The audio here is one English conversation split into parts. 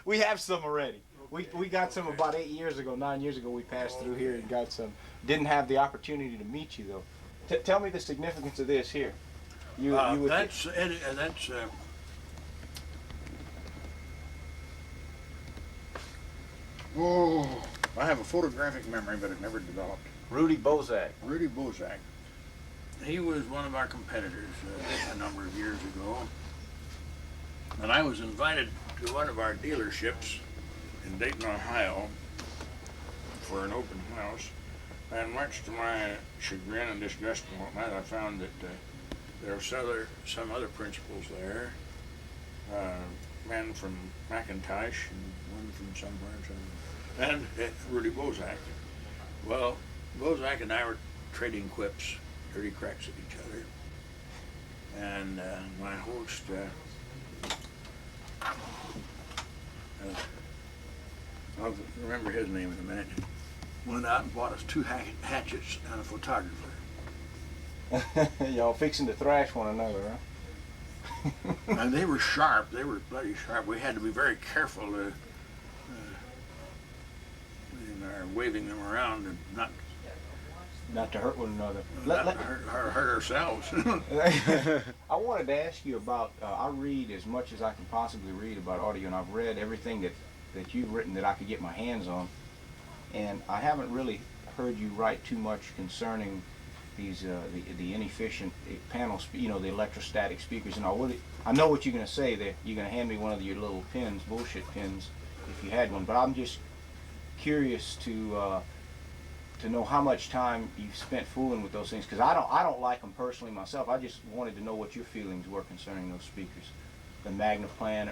We have some already. We got some about 8 years ago, 9 years ago. We passed through here and got some. Didn't have the opportunity to meet you though. Tell me the significance of this here. You would That's oh, I have a photographic memory, but it never developed. Rudy Bozak. Rudy Bozak. He was one of our competitors a number of years ago, and I was invited to one of our dealerships in Dayton, Ohio, for an open house. And much to my chagrin and disgust and whatnot, I found that there were some other principals there, men from McIntosh and one from somewhere, and Rudy Bozak. Well, Bozak and I were trading quips, dirty cracks at each other, and my host, I'll remember his name in a minute, went out and bought us 2 hatchets and a photographer. Y'all fixing to thrash one another, huh? And they were sharp. They were bloody sharp. We had to be very careful in our waving them around and not to hurt one another. Hurt ourselves. I wanted to ask you about, I read as much as I can possibly read about audio, and I've read everything that you've written that I could get my hands on, and I haven't really heard you write too much concerning these the inefficient panel, the electrostatic speakers. And I know what you're going to say. That you're going to hand me one of your little pins, bullshit pins, if you had one. But I'm just curious to know how much time you've spent fooling with those things, because I don't like them personally myself. I just wanted to know what your feelings were concerning those speakers, the Magnapans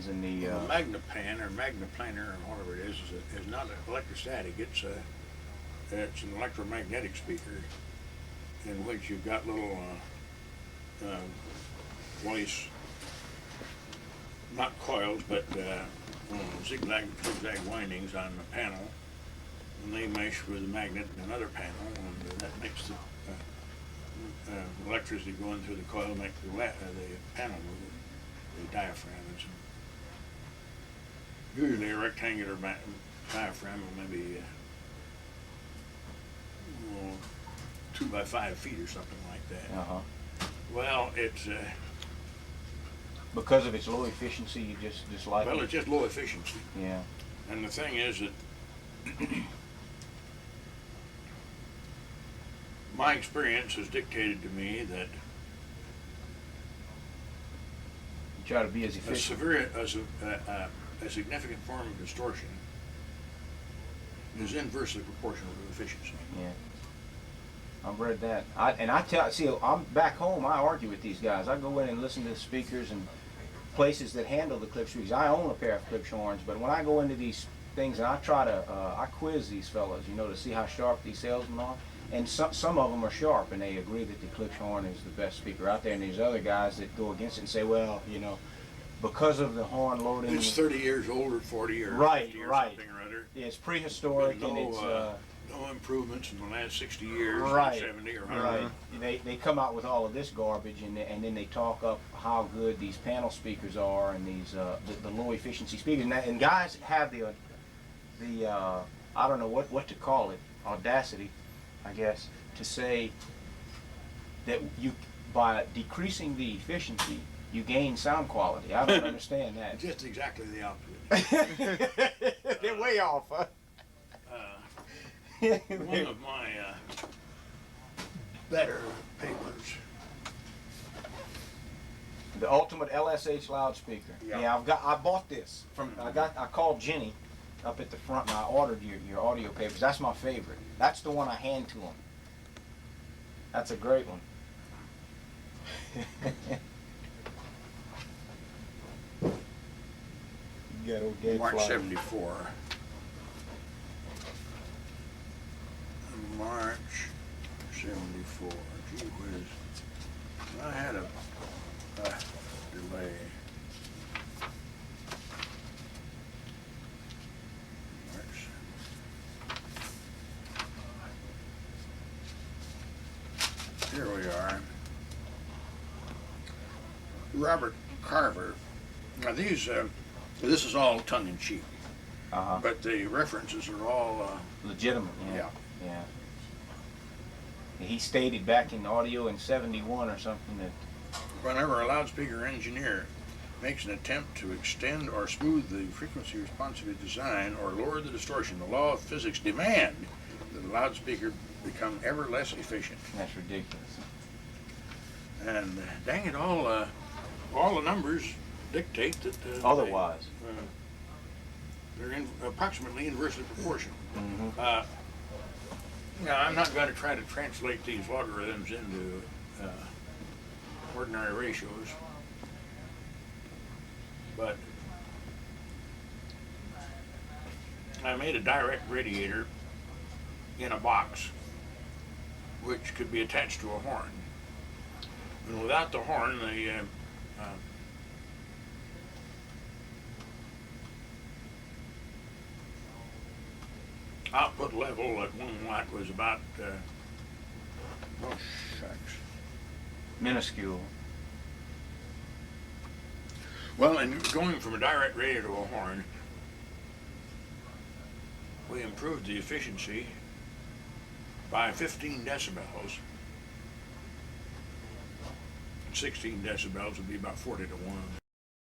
and the Magnapan or Magnaplaner or whatever it is not electrostatic. It's an electromagnetic speaker in which you've got little voice, not coils, but zigzag windings on the panel, and they mesh with a magnet in another panel, and that makes the electricity going through the coil make the panel move, the diaphragm. It's usually a rectangular diaphragm of maybe 2 by 5 feet or something like that. Uh-huh. Well, it's because of its low efficiency, you just dislike it? Well, it's just low efficiency. Yeah. And the thing is that my experience has dictated to me that you try to be as efficient. A significant form of distortion is inversely proportional to efficiency. Yeah. I've read that. I'm back home, I argue with these guys. I go in and listen to the speakers and places that handle the Klipsch speakers. I own a pair of Klipsch horns, but when I go into these things and I try to, I quiz these fellas, to see how sharp these salesmen are. And some of them are sharp, and they agree that the Klipsch horn is the best speaker out there. And there's other guys that go against it and say, well, because of the horn loading. It's 30 years old or 40 or 50 or something or other. Yeah, it's prehistoric, and it's no improvements in the last 60 years, right, 70 or 100. Right. They come out with all of this garbage, and then they talk up how good these panel speakers are, and these the low efficiency speakers. And guys have the I don't know what to call it, audacity, I guess, to say that by decreasing the efficiency, you gain sound quality. I don't understand that. Just exactly the opposite. They're way off, huh? One of my better papers. The ultimate LSH loudspeaker. Yeah, I bought this I called Jenny up at the front, and I ordered your audio papers. That's my favorite. That's the one I hand to him. That's a great one. You got old Gay March Fly. 74. March 74. Gee whiz. I had a delay. March. Here we are. Robert Carver. Now these This is all tongue-in-cheek, Uh-huh. but the references are all Legitimate, yeah. Yeah. He stated back in audio in 71 or something that Whenever a loudspeaker engineer makes an attempt to extend or smooth the frequency responsive design or lower the distortion, the law of physics demand that the loudspeaker become ever less efficient. that's ridiculous. And dang it all the numbers dictate that Otherwise. they're approximately inversely proportional. Mm-hmm. Now, I'm not going to try to translate these logarithms into ordinary ratios, but I made a direct radiator in a box which could be attached to a horn. And without the horn, the output level at 1 watt was about, oh shucks. Minuscule. Well, and going from a direct radiator to a horn, we improved the efficiency by 15 decibels. 16 decibels would be about 40 to 1.